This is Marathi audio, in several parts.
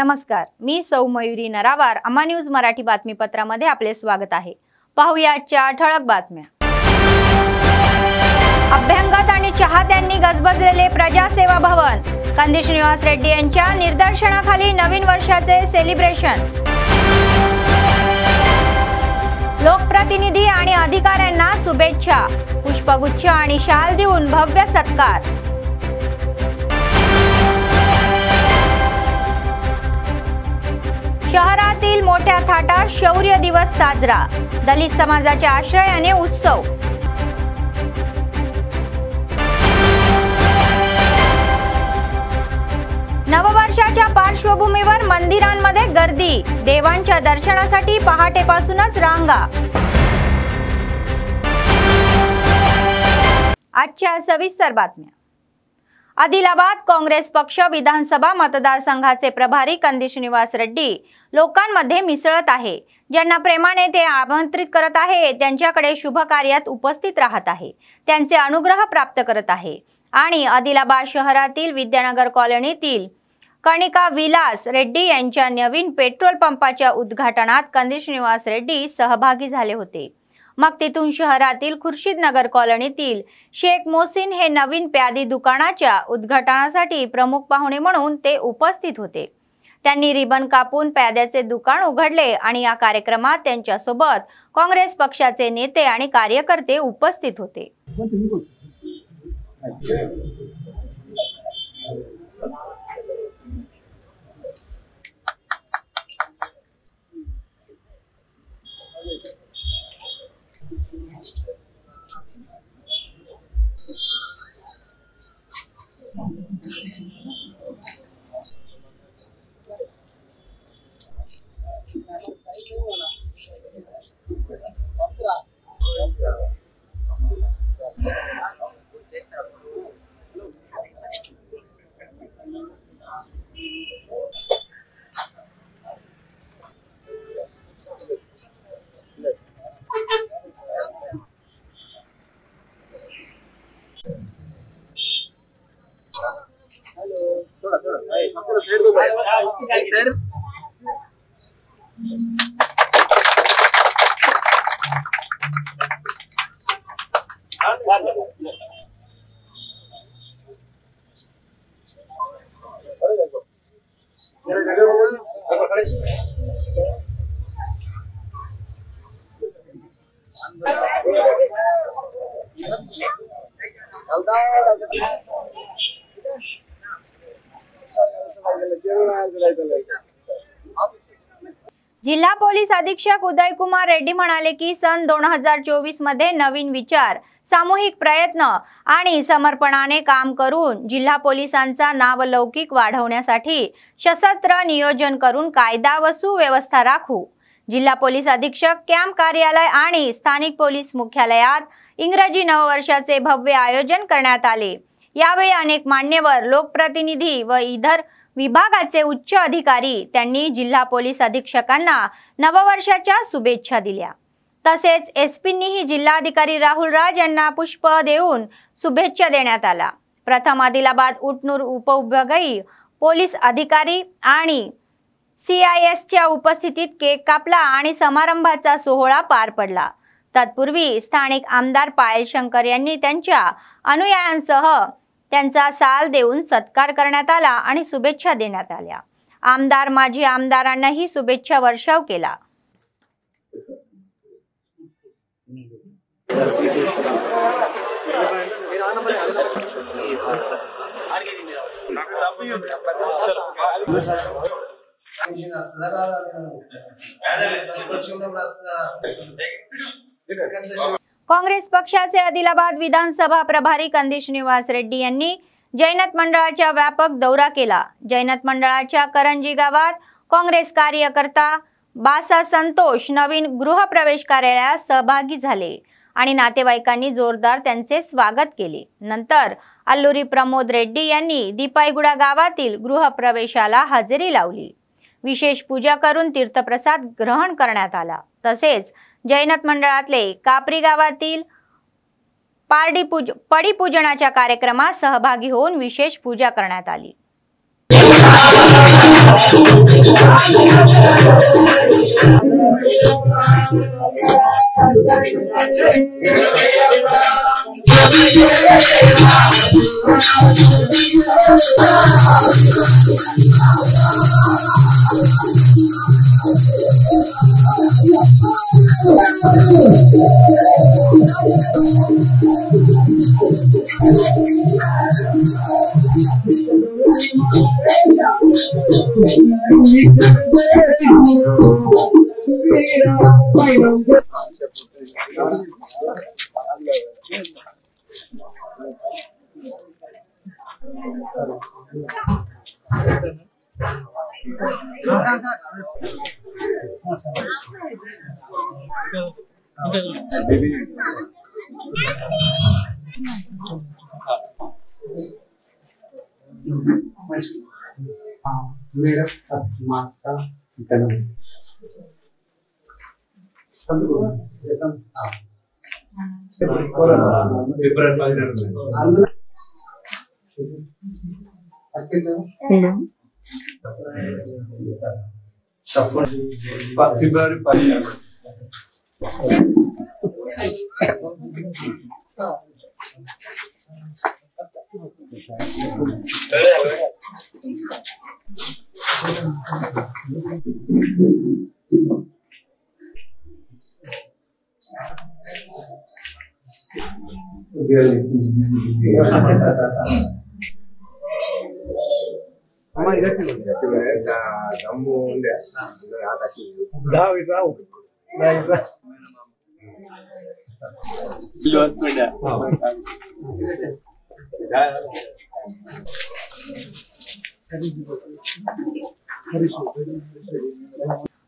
नमस्कार, मी सौ मयुरी नरावार. अम्मा न्यूज मराठी बातमीपत्रामध्ये आपले स्वागत आहे. पाहूया आजच्या ठळक बातम्या. अभ्यंगत आणि चाहत्यांनी गजबजलेले प्रजासेवा भवन. कंदी श्रीनिवास रेड्डी यांच्या निर्देशनाखाली नवीन वर्षाचे सेलिब्रेशन. लोकप्रतिनिधी आणि अधिकाऱ्यांना शुभेच्छा. पुष्पगुच्छ आणि शाल देऊन भव्य सत्कार. शहरातील मोठ्या थाटात शौर्य दिवस साजरा. दलित समाजाच्या आश्रयाने उत्सव. नववर्षाच्या पार्श्वभूमीवर मंदिरांमध्ये गर्दी. देवांच्या दर्शनासाठी पहाटेपासूनच रांगा. आजच्या सविस्तर बातम्या. आदिलाबाद काँग्रेस पक्ष विधानसभा मतदारसंघाचे प्रभारी कंदी श्रीनिवास रेड्डी लोकांमध्ये मिसळत आहे. ज्यांना प्रेमाने ते आमंत्रित करत आहे, त्यांच्याकडे शुभ कार्यात उपस्थित राहत आहे, त्यांचे अनुग्रह प्राप्त करत आहे. आणि आदिलाबाद शहरातील विद्यानगर कॉलनीतील कणिका विलास रेड्डी यांच्या नवीन पेट्रोल पंपाच्या उद्घाटनात कंदी श्रीनिवास रेड्डी सहभागी झाले होते. मग तिथून शहरातील खुर्शीदनगर कॉलनीतील शेख मोहसिन हे नवीन प्यादी दुकानाच्या उद्घाटनासाठी प्रमुख पाहुणे म्हणून ते उपस्थित होते. त्यांनी रिबन कापून प्याद्याचे दुकान उघडले आणि या कार्यक्रमात त्यांच्यासोबत काँग्रेस पक्षाचे नेते आणि कार्यकर्ते उपस्थित होते. जिल्हा पोलीस अधीक्षक उदय कुमार रेड्डी म्हणाले की सन 2024 मध्ये नवीन विचार, सामूहिक प्रयत्न आणि समर्पणाने काम करून जिल्हा पोलिसांचा नावलौकिक वाढवण्यासाठी सशस्त्र नियोजन करून कायदा व सुव्यवस्था राखू. जिल्हा पोलीस अधीक्षक कॅम्प कार्यालय आणि स्थानिक पोलीस मुख्यालयात इंग्रजी नववर्षाचे भव्य आयोजन करण्यात आले. यावेळी अनेक मान्यवर, लोकप्रतिनिधी व इतर विभागाचे उच्च अधिकारी त्यांनी जिल्हा पोलीस अधीक्षकांना नववर्षाच्या शुभेच्छा दिल्या. तसेच एसपींनीही जिल्हाधिकारी राहुल राज यांना पुष्प देऊन शुभेच्छा देण्यात आला. प्रथम आदिलाबाद उटनूर उपविभागीय पोलीस अधिकारी आणि CISच्या उपस्थितीत केक कापला आणि समारंभाचा सोहळा पार पडला. तत्पूर्वी स्थानिक आमदार पायल शंकर यांनी त्यांच्या अनुयायांसह त्यांचा साल देऊन सत्कार करण्यात आला आणि शुभेच्छा देण्यात आल्या. आमदार, माजी आमदारांनाही शुभेच्छा वर्षाव केला. काँग्रेस पक्षाचे आदिलाबाद विधानसभा प्रभारी कंदी श्रीनिवास रेड्डी यांनी जैनत मंडळाचा व्यापक दौरा केला. जैनत मंडळाच्या करंजी गावात काँग्रेस कार्यकर्ता बासा संतोष नवीन गृहप्रवेश कार्यालयात सहभागी झाले आणि नातेवाईकांनी जोरदार त्यांचे स्वागत केले. नंतर अल्लुरी प्रमोद रेड्डी यांनी दीपाईगुडा गावातील गृहप्रवेशाला हजेरी लावली. विशेष पूजा करून तीर्थप्रसाद ग्रहण करण्यात आला. तसेच जैनत मंडळातले कापरी गावातील पडीपूजनाच्या कार्यक्रमात सहभागी होऊन विशेष पूजा करण्यात आली.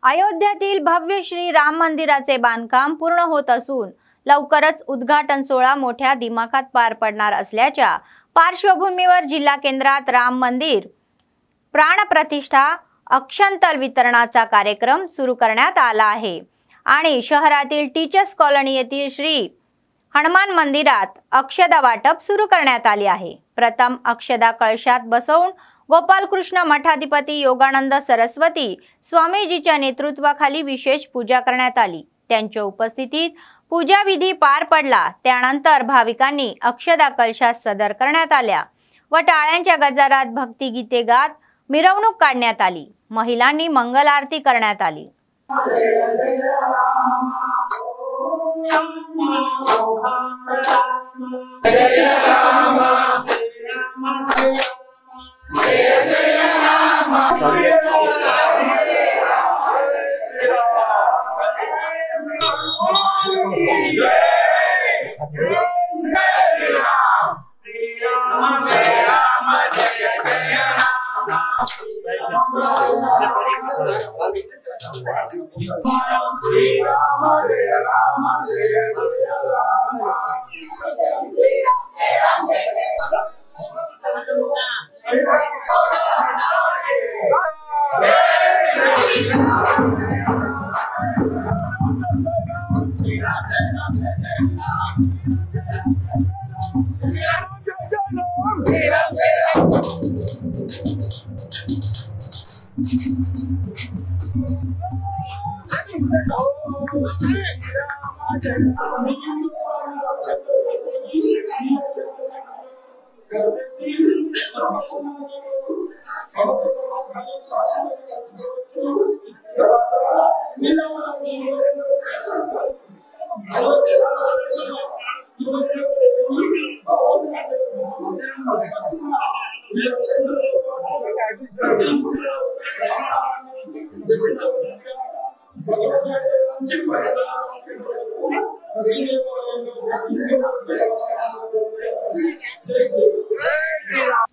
अयोध्यातील भव्य श्री राम मंदिराचे बांधकाम पूर्ण होत असून लवकरच उद्घाटन सोहळा मोठ्या दिमाखात पार पडणार असल्याच्या पार्श्वभूमीवर जिल्हा केंद्रात राम मंदिर प्राणप्रतिष्ठा अक्षंतल वितरणाचा कार्यक्रम सुरू करण्यात आला आहे आणि शहरातील टीचर्स कॉलनी येथील श्री हनुमान मंदिरात अक्षदा वाटप सुरू करण्यात आली आहे। प्रथम अक्षदा कळशात बसवून गोपालकृष्ण मठाधिपती योगानंद सरस्वती स्वामीजीच्या नेतृत्वाखाली विशेष पूजा करण्यात आली। त्यांच्या उपस्थितीत पूजा विधी पार पडला। त्यानंतर भाविकांनी अक्षदा कळशात सदर करण्यात आल्या व टाळ्यांच्या गजरात भक्तिगीते गात मिरवणूक काढण्यात आली। महिलांनी मंगल आरती करण्यात आली।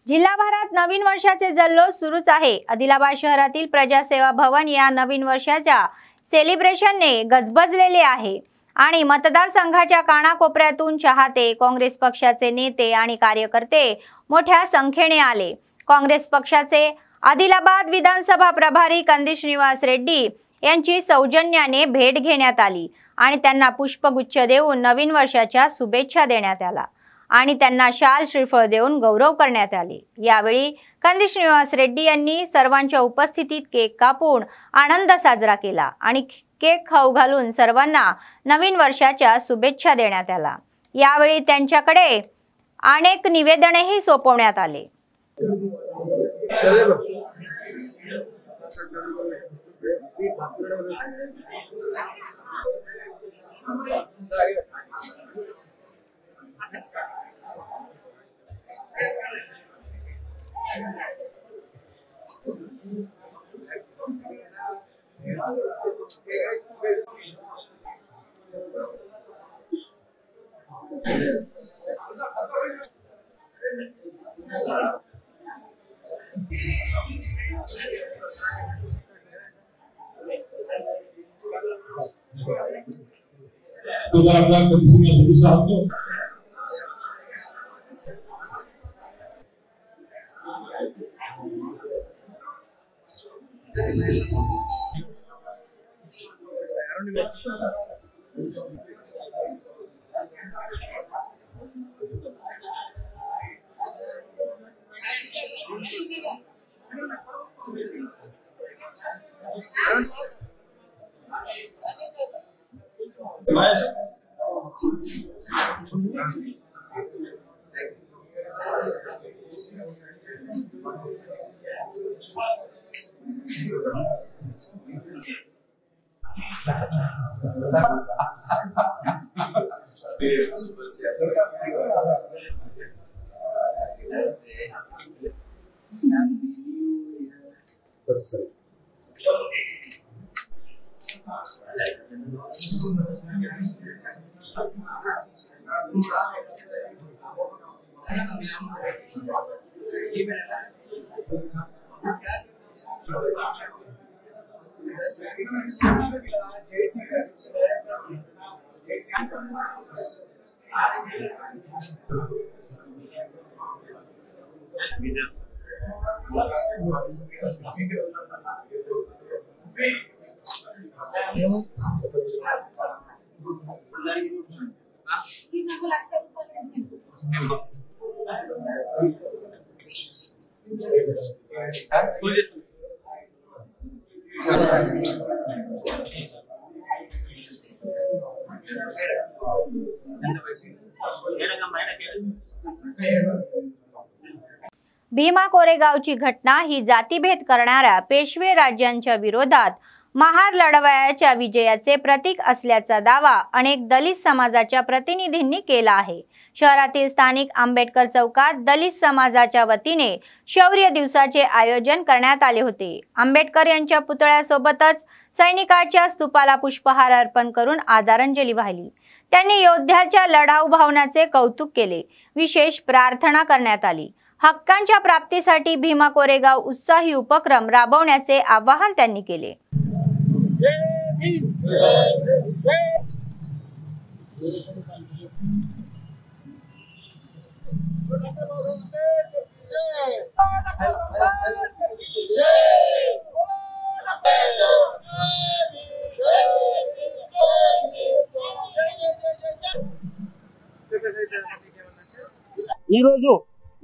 जिल्हाभरात नवीन वर्षाचे जल्लोष सुरूच आहे। आदिलाबाद शहरातील प्रजासेवा भवन या नवीन वर्षाच्या सेलिब्रेशनने गजबजलेले आहे आणि मतदारसंघाच्या कानाकोपऱ्यातून चाहते, काँग्रेस पक्षाचे नेते आणि कार्यकर्ते मोठ्या संख्येने आले। काँग्रेस पक्षाचे आदिलाबाद विधानसभा प्रभारी कंदी श्रीनिवास रेड्डी यांची सौजन्याने भेट घेण्यात आली आणि त्यांना पुष्पगुच्छ देऊन नवीन वर्षाच्या शुभेच्छा देण्यात आल्या आणि त्यांना शाल श्रीफळ देऊन गौरव करण्यात आले। यावेळी कंदी श्रीनिवास रेड्डी यांनी सर्वांच्या उपस्थितीत केक कापून आनंद साजरा केला आणि केक खाऊ घालून सर्वांना नवीन वर्षाच्या शुभेच्छा देण्यात आल्या। यावेळी त्यांच्याकडे अनेक निवेदनेही सोपवण्यात आले। भीमा कोरेगावची घटना ही जातीभेद करणाऱ्या पेशवे राज्यांच्या विरोधात महार लढवयाच्या विजयाचे प्रतीक असल्याचा दावा अनेक दलित समाजाच्या प्रतिनिधींनी केला आहे। शहरातील स्थानिक आंबेडकर चौकात दलित समाजाच्या वतीने शौर्य दिवसाचे आयोजन करण्यात आले होते। आंबेडकर यांच्या पुतळ्यासोबतच सैनिकाच्या स्तूपाला पुष्पहार अर्पण करून आदरांजली वाहिली। त्यांनी योद्ध्याच्या लढाऊ भावनाचे कौतुक केले। विशेष प्रार्थना करण्यात आली। हक्कांच्या प्राप्तीसाठी भीमा कोरेगाव उत्साही उपक्रम राबवण्याचे आवाहन त्यांनी केले।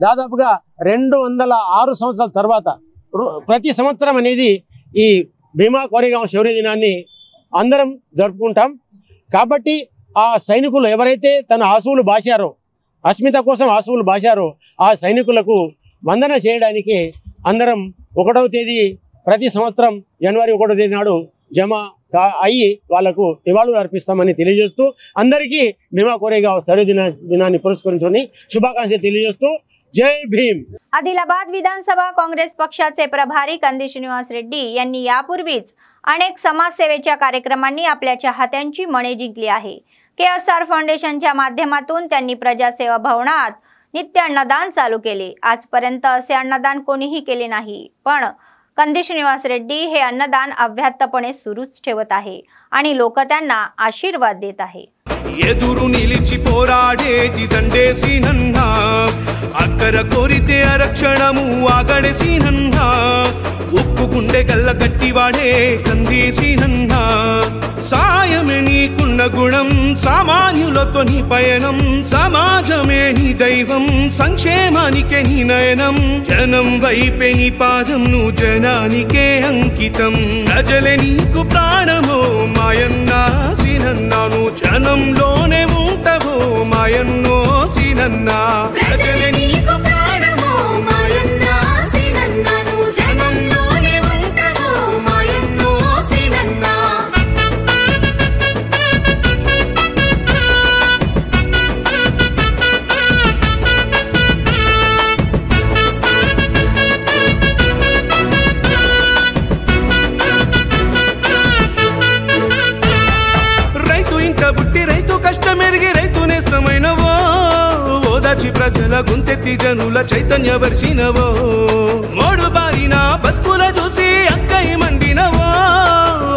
దాదాపుగా 206 సంవత్సరాల తర్వాత ప్రతి సంవత్సరం అనేది ఈ భీమా కోరేగాం శౌర్య దినాన్ని అందరం జరుపుకుంటాం। కాబట్టి ఆ సైనికులు ఎవరైతే తన ఆశువులు బాశారో, అస్మిత కోసం ఆశువులు బాశారో ఆ సైనికులకు వందన చేయడానికి అందరం 1వ తేదీ ప్రతి సంవత్సరం జనవరి 1వ తేదీ నాడు జమ అయ్యి వాళ్లకు నివాళులు అర్పిస్తామని తెలియజేస్తూ అందరికీ భీమా కోరేగాం శౌర్య దినాన్ని పురస్కరించుకొని శుభాకాంక్షలు తెలియజేస్తూ जय भीम। आदिलाबाद विधानसभा काँग्रेस पक्षाचे प्रभारी कंदी श्रीनिवास रेड्डी यांनी यापूर्वीच अनेक समाजसेवेच्या कार्यक्रमांनी आपल्या चाहत्यांची मने जिंकली आहे। KSR फाउंडेशनच्या माध्यमातून त्यांनी प्रजासेवा भवनात नित्य अन्नदान चालू केले। आजपर्यंत असे अन्नदान कोणीही केले नाही, पण कंदी श्रीनिवास रेड्डी हे अन्नदान अव्याहतपणे सुरूच ठेवत आहे आणि लोक त्यांना आशीर्वाद देत आहे। ఎదురు నిలిచి పోరాడేటి దండేసి నన్నా అక్కర కోరితే అరక్షణము ఆగడేసి నన్నా ఉక్కు గుండె గల్ల గట్టివాడే కందేసి నన్నా సాయమే నీకున్న గుణం సామాన్యులతో నీ పయనం సమాజమే నీ దైవం సంక్షేమానికే నీ నయనం జనం వైపే నీ పాదం నువ్వు జనానికే అంకితం ప్రజలే నీకు ప్రాణమో మాయన్న సీనన్న నువ్వు జనంలోనే ఉంటావో మాయన్నో సీనన్న ప్రజలే నీకు ప్రాణమో మాయన్న సీనన్న నువ్వు జనంలోనే ఉంటావో మాయన్నో సీనన్న కష్టమెరిగి రైతు నేస్తమైనవో ఓదార్చి ప్రజల గుంతెత్తి జనుల చైతన్య పరిచినవో మోడు బారిన బతుకుల చూసి అక్కై మండినవో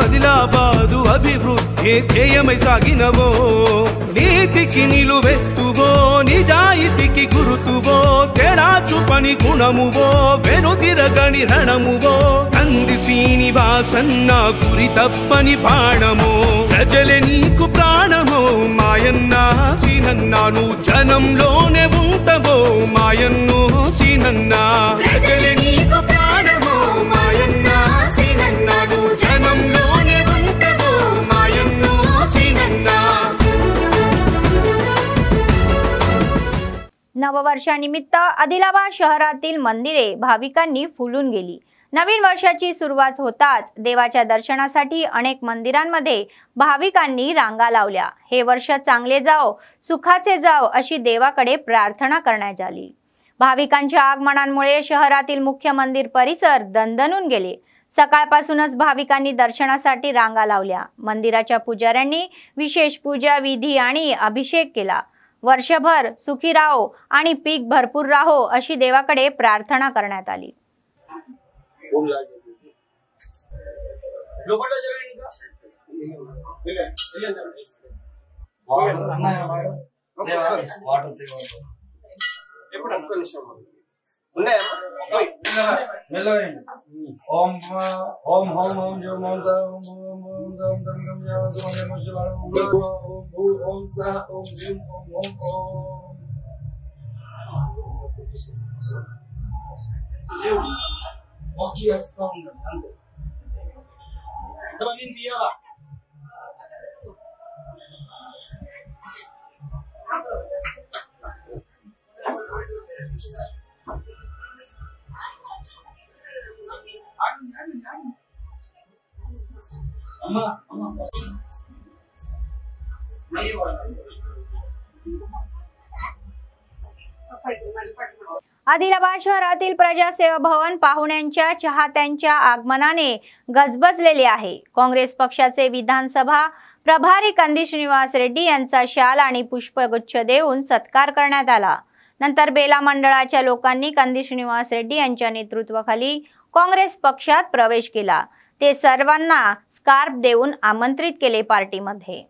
ఆదిలాబాదు అభివృద్ధి ధ్యేయమై సాగినవో నీతికి నిలువెత్తువో నిజాయితీకి గురుతువో తేడా చూపని గుణమువో వెను తిరగని రణమువో కంది శ్రీనివాసన్న గురి తప్పని బాణమో ప్రజలే నీకు ప్రాణమో మాయన్న సీనన్న నువ్వు జనంలోనే ఉంటావో మాయన్నో సీనన్న ప్రజలే నీకు ప్రాణమో మాయన్న సీనన్న నువ్వు జనంలోనే ఉంటావో మాయన్నో సీనన్న नववर्षानिमित्त आदिलाबाद शहरातील मंदिरे भाविकांनी फुलून गेली। नवीन वर्षाची सुरुवात होताच देवाच्या दर्शनासाठी अनेक मंदिरांमध्ये भाविकांनी रांगा लावल्या। हे वर्ष चांगले जाओ, सुखाचे जाओ अशी देवाकडे प्रार्थना करण्यात आली। भाविकांच्या आगमनामुळे शहरातील मुख्य मंदिर परिसर दणदणून गेले। सकाळपासूनच भाविकांनी दर्शनासाठी रांगा लावल्या। मंदिराच्या पुजाऱ्यांनी विशेष पूजा विधी आणि अभिषेक केला। वर्षभर सुखी राहो आणि पीक भरपूर राहो अशी देवाकडे प्रार्थना करण्यात आली। ओम ओम ओम ओम जो ओम सा ओम ओम ओम ओम दम दम जो ओम नमः शिवाय ओम ओम सा ओम जिम ओम ओम ओम ओके अस्ताम अंदर तो नींद दिया आदिलाबाद शहरातील प्रजासेवा भवन पाहुण्यांच्या चाहत्यांच्या आगमनाने गजबजलेले आहे। काँग्रेस पक्षाचे विधानसभा प्रभारी कंदी श्रीनिवास रेड्डी यांचा शाल आणि पुष्पगुच्छ देऊन सत्कार करण्यात आला। नंतर बेला मंडळाच्या लोकांनी कंदी श्रीनिवास रेड्डी यांच्या नेतृत्वाखाली काँग्रेस पक्षात प्रवेश केला। ते सर्वांना स्कार्फ देऊन आमंत्रित केले पार्टीमध्ये।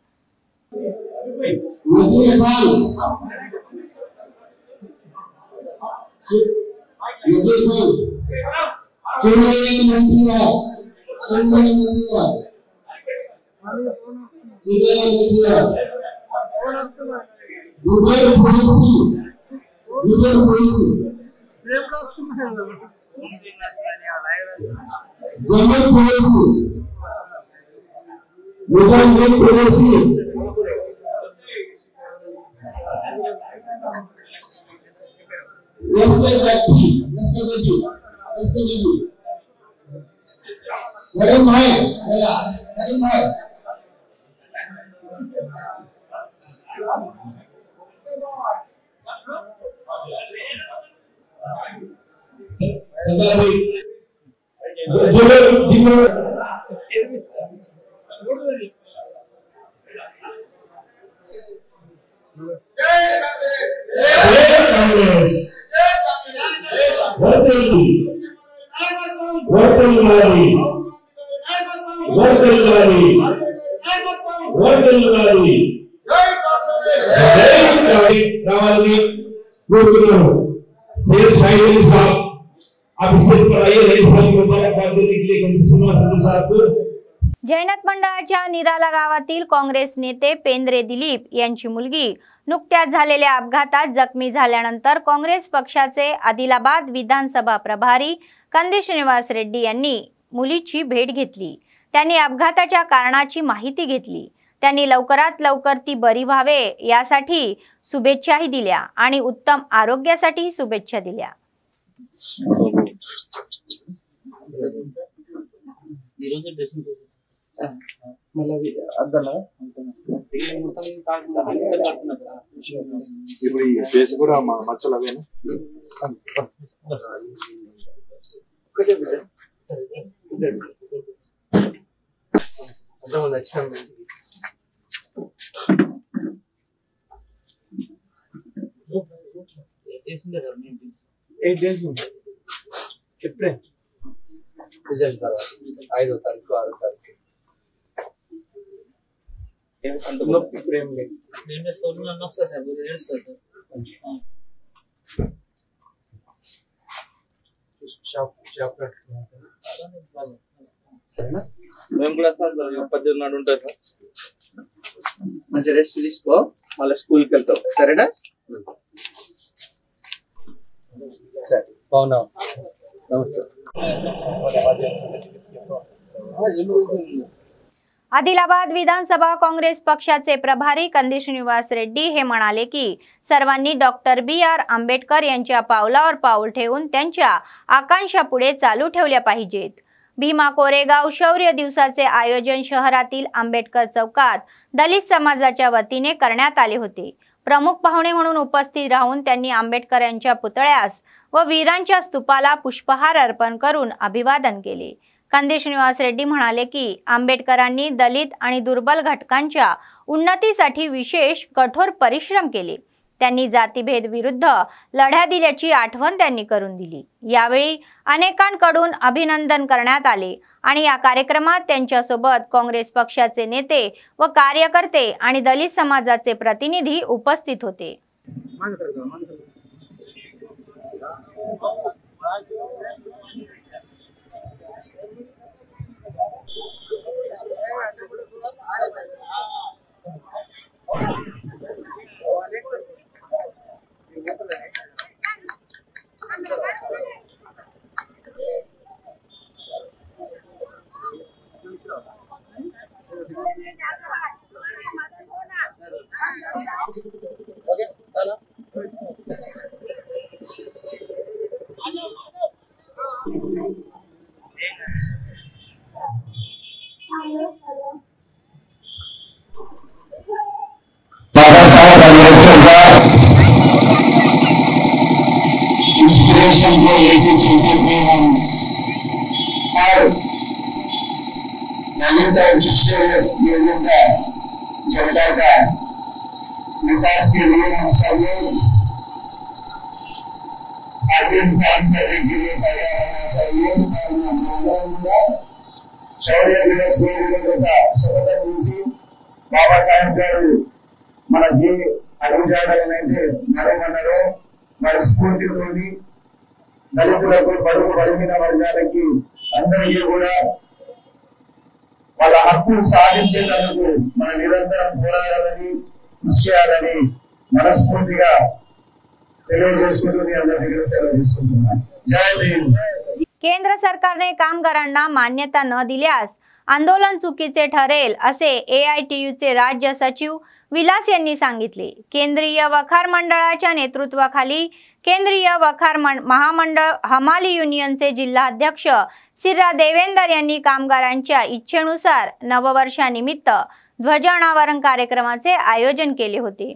जैनत मंडळाच्या निराला गावातील काँग्रेस नेते पेंद्रे दिलीप यांची मुलगी नुकत्याच झालेल्या अपघातात जखमी झाल्यानंतर काँग्रेस पक्षाचे आदिलाबाद विधानसभा प्रभारी कंदी श्रीनिवास रेड्डी यांनी मुलीची भेट घेतली। त्यांनी अपघाताच्या कारणाची माहिती घेतली। त्यांनी लवकरात लवकर ती बरी व्हावे यासाठी शुभेच्छाही दिल्या आणि उत्तम आरोग्यासाठी शुभेच्छा दिल्या। मला రిజల్ట్ తర్వాత 5వ తారీఖు 6వ తారీఖు నొప్పి ప్రేమ లేదు నేను స్కూల్లో నొస్తా సార్ ఏడుస్తా సార్ షాప్ మేము కూడా సార్ 18 నాడు ఉంటాం సార్ మంచి రెస్ట్ తీసుకో మళ్ళీ స్కూల్కి వెళ్తావు సరేనా సరే బాగున్నా నమస్తే आदिलाबाद विधानसभा काँग्रेस पक्षाचे प्रभारी कंदी श्रीनिवास रेड्डी हे म्हणाले की सर्वांनी डॉक्टर BR आंबेडकर यांच्या पावलावर पाऊल ठेवून त्यांच्या आकांक्षा पुढे चालू ठेवल्या पाहिजेत। भीमा कोरेगाव शौर्य दिवसाचे आयोजन शहरातील आंबेडकर चौकात दलित समाजाच्या वतीने करण्यात आले होते। प्रमुख पाहुणे म्हणून उपस्थित राहून त्यांनी आंबेडकर यांच्या पुतळ्यास व वीरांच्या स्तूपाला पुष्पहार अर्पण करून अभिवादन केले। कंदी श्रीनिवास रेड्डी म्हणाले की आंबेडकरांनी दलित आणि दुर्बल घटकांच्या उन्नतीसाठी विशेष कठोर परिश्रम केले। त्यांनी जातीभेद विरुद्ध लढा दिल्याची आठवण त्यांनी करून दिली। यावेळी अनेकांकडून अभिनंदन करण्यात आले आणि या कार्यक्रमात त्यांच्यासोबत काँग्रेस पक्षाचे नेते व कार्यकर्ते आणि दलित समाजाचे प्रतिनिधी उपस्थित होते। इंस्पिरेशन को लेके चलते हुए हम हर नवीनतम योजना का जनता का विकास के लिए हम सब लोग आगे काम करने के लिए तैयार होना चाहिए। शौर्य दिवस का शपथ తీసి బాబాసాహెబ్ గారు మనకి అడుగుజాడలనైతే నడవమన్నారో వారి స్ఫూర్తితోని దళితులకు బడుగు బలహీన వర్గాలకి అందరికీ కూడా వాళ్ళ హక్కులు సాధించేందుకు మన నిరంతరం పోరాడాలని కృషి చేయాలని మనస్ఫూర్తిగా తెలియజేసుకుంటూ మీ అందరి దగ్గర సెలవు తీసుకుంటున్నాను। జై భీమ్। केंद्र सरकारने कामगारांना मान्यता न दिल्यास आंदोलन चुकीचे ठरेल असे AITUचे राज्य सचिव विलास यांनी सांगितले। केंद्रीय वखार मंडळाच्या नेतृत्वाखाली केंद्रीय वखार महामंडळ हमाली युनियनचे जिल्हा अध्यक्ष सिर्रा देवेंदर यांनी कामगारांच्या इच्छेनुसार नववर्षानिमित्त ध्वजानावरण कार्यक्रमाचे आयोजन केले होते।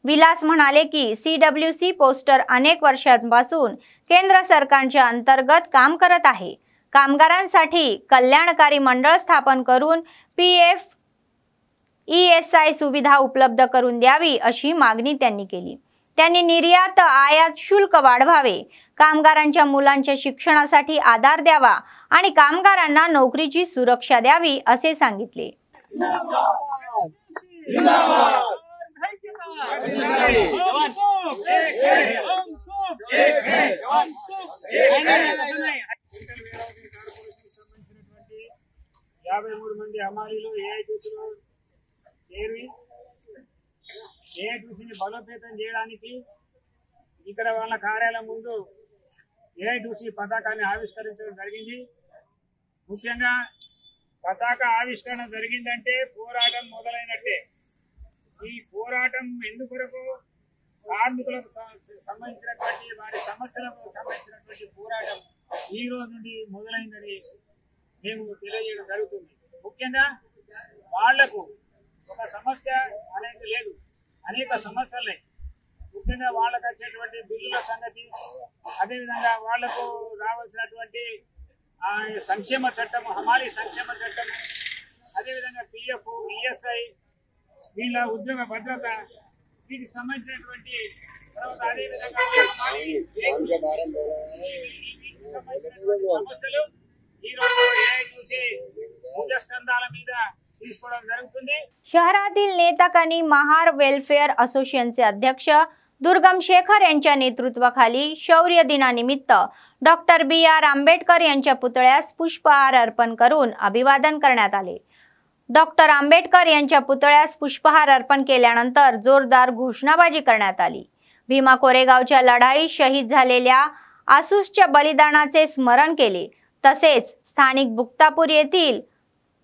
विलास म्हणाले की CWC पोस्टर अनेक वर्षांपासून केंद्र सरकारच्या अंतर्गत काम करत आहे। कामगारांसाठी कल्याणकारी मंडळ स्थापन करून PF ESI सुविधा उपलब्ध करून द्यावी अशी मागणी त्यांनी केली। त्यांनी निर्यात आयात शुल्क वाढवावे, कामगारांच्या मुलांच्या शिक्षणासाठी आधार द्यावा आणि कामगारांना नोकरीची सुरक्षा द्यावी असे सांगितले। मंदी ఏఐటీసీని బలోపేతం చేయడానికి ఇక్కడ వాళ్ళ కార్యాలయం ముందు ఏఐటీసీ పతాకాన్ని ఆవిష్కరించడం జరిగింది. ముఖ్యంగా పతాక ఆవిష్కరణ జరిగిందంటే పోరాటం మొదలైనట్టే. ఈ పోరాటం ఎందుకొరకు కార్మికులకు సంబంధించినటువంటి వారి సమస్యలకు సంబంధించినటువంటి పోరాటం ఈ రోజు నుండి మొదలైందని మేము తెలియజేయడం జరుగుతుంది. ముఖ్యంగా వాళ్లకు ఒక సమస్య అనేది లేదు, అనేక సమస్యలున్నాయి. ముఖ్యంగా వాళ్ళకు వచ్చేటువంటి బిల్లుల సంగతి, అదేవిధంగా వాళ్లకు రావాల్సినటువంటి సంక్షేమ చట్టము, హమాలీ సంక్షేమ చట్టము, అదేవిధంగా పిఎఫ్, ఈఎస్ఐ, వీళ్ళ ఉద్యోగ భద్రత, వీటికి సంబంధించినటువంటి తర్వాత అదేవిధంగా సమస్యలు ఈ రోజు ఏఐటీసీ ముఖ్య స్కంధాల మీద తీసుకోవడం జరుగుతుంది. शहरातील नेताकांनी महार वेलफेअर असोसिएशनचे अध्यक्ष दुर्गम शेखर यांच्या नेतृत्वाखाली शौर्य दिनानिमित्त डॉक्टर BR आंबेडकर यांच्या पुतळ्यास पुष्पहार अर्पण करून अभिवादन करण्यात आले. डॉक्टर आंबेडकर यांच्या पुतळ्यास पुष्पहार अर्पण केल्यानंतर जोरदार घोषणाबाजी करण्यात आली. भीमा कोरेगावच्या लढाईत शहीद झालेल्या आसूसच्या बलिदानाचे स्मरण केले. तसेच स्थानिक बुक्तापूर येथील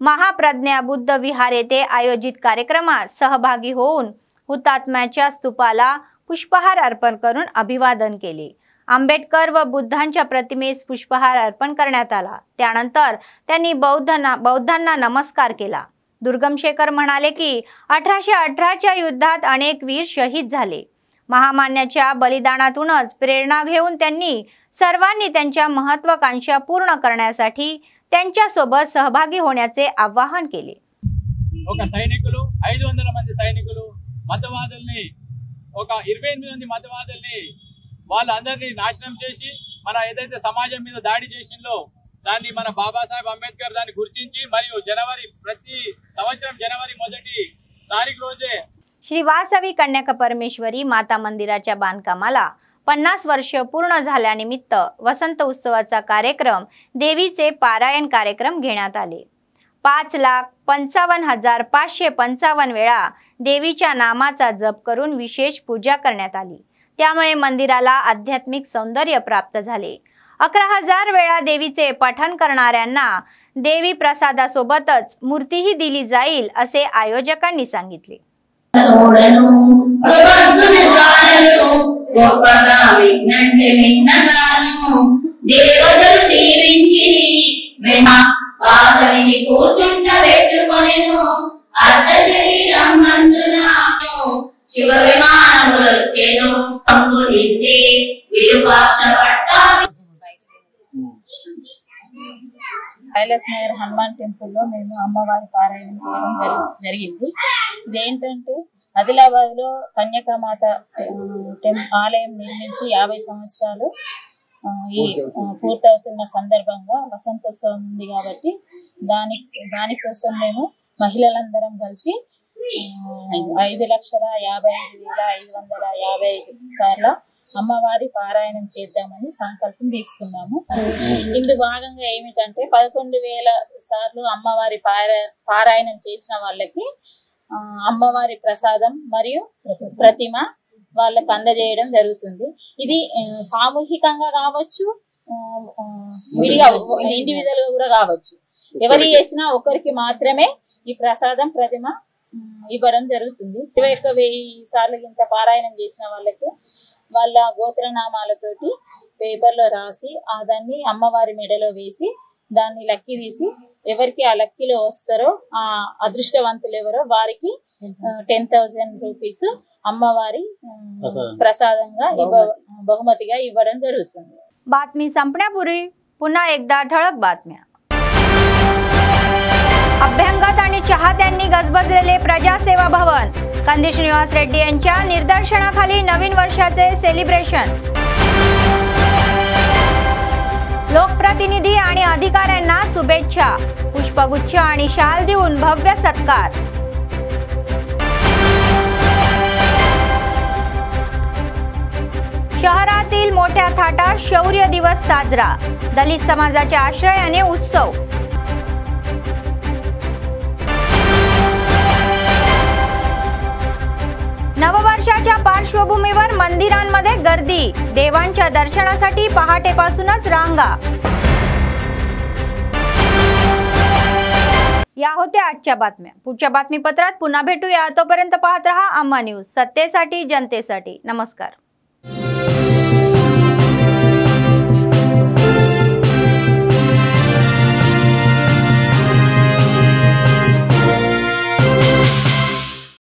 महाप्रज्ञा बुद्ध विहार येथे आयोजित कार्यक्रमात सहभागी होऊन हुतात्म्याच्या स्तूपाला पुष्पहार अर्पण करून अभिवादन केले. आंबेडकर व बुद्धांच्या प्रतिमेस पुष्पहार अर्पण करण्यात आला. त्यानंतर त्यांनी बौद्धांना नमस्कार केला. दुर्गम शेखर म्हणाले की 1818च्या युद्धात अनेक वीर शहीद झाले. महामान्याच्या बलिदानातूनच प्रेरणा घेऊन त्यांनी सर्वांनी त्यांच्या महत्त्वाकांक्षा पूर्ण करण्यासाठी त्यांच्या सोबत सहभागी होण्याचे आवाहन केले. ఒక సైనికులు 500 మంది సైనికులు మతవాదుల్ని ఒక 28 మంది మతవాదుల్ని వాళ్ళందరినీ నాశనం చేసి మన ఏదైతే సమాజం మీద దాడి చేసిందో దాన్ని మన బాబాసాహెబ్ అంబేద్కర్ దాన్ని గుర్తించి మరియు ప్రతి సంవత్సరం జనవరి 1 తారీఖు రోజే श्री वासवी कन्याक परमेश्वरी माता मंदिराच्या बांधकामाला 50 वर्ष पूर्ण झाल्यानिमित्त वसंत उत्सवाचा कार्यक्रम देवीचे पारायण कार्यक्रम घेण्यात आले. 5,55,555 वेळा देवीच्या नामाचा जप करून विशेष पूजा करण्यात आली. त्यामुळे मंदिराला आध्यात्मिक सौंदर्य प्राप्त झाले. 11,000 वेळा देवीचे पठण करणाऱ्यांना देवी प्रसादासोबतच मूर्तीही दिली जाईल असे आयोजकांनी सांगितले. కైలాస్ నగర్ హనుమాన్ టెంపుల్ లో మేము అమ్మవారి పారాయణం చేయడం జరిగింది. ఇదేంటంటే ఆదిలాబాద్ లో కన్యకామాత ఆలయం నిర్మించి 50 సంవత్సరాలు ఈ పూర్తవుతున్న సందర్భంగా వసంతోత్సవం ఉంది కాబట్టి దానికోసం మేము మహిళలందరం కలిసి 5,55,555 సార్ల అమ్మవారి పారాయణం చేద్దామని సంకల్పం తీసుకున్నాము. ఇందు భాగంగా ఏమిటంటే 11,000 సార్లు అమ్మవారి పారాయణం చేసిన వాళ్ళకి అమ్మవారి ప్రసాదం మరియు ప్రతిమ వాళ్ళకి అందజేయడం జరుగుతుంది. ఇది సామూహికంగా కావచ్చు, విడిగా ఇండివిజువల్ గా కూడా కావచ్చు. ఎవరు చేసినా ఒకరికి మాత్రమే ఈ ప్రసాదం ప్రతిమ ఇవ్వడం జరుగుతుంది. 21,000 సార్లు ఇంత పారాయణం చేసిన వాళ్ళకి వాళ్ళ గోత్రనామాలతోటి పేపర్లో రాసి దాన్ని అమ్మవారి మెడలో వేసి దాన్ని లక్కీ తీసి ఎవరికి ఆ లక్కీలో వస్తారో ఆ అదృష్టవంతులు ఎవరో వారికి 10,000 రూపీస్ अम्मवारी प्रसादंगा बहुमतीगा इव्वडं जरुगुतुंदी। बातमी संपण्यापूर्वी पुन्हा एकदा ठळक बातम्या। अभ्यंगत आणि चाहत्यांनी गजबजलेले प्रजासेवा भवन, कंदी श्रीनिवास रेड्डी यांच्या निर्देशनाखाली नवीन वर्षाचे सेलिब्रेशन। लोकप्रतिनिधी आणि अधिकाऱ्यांना शुभेच्छा, पुष्पगुच्छ आणि शाल देऊन भव्य सत्कार। शहरातील मोठ्या थाटात शौर्य दिवस साजरा, दलित समाजाच्या आश्रयाने उत्सव। नववर्षाच्या पार्श्वभूमीवर मंदिरांमध्ये गर्दी, देवांच्या दर्शनासाठी पहाटेपासूनच रांगा. या होत्या आजच्या बातम्या. पुढच्या बातमीपत्रात पुन्हा भेटूया. तोपर्यंत पाहत रहा अम्मा न्यूज, सत्तेसाठी जनतेसाठी. नमस्कार.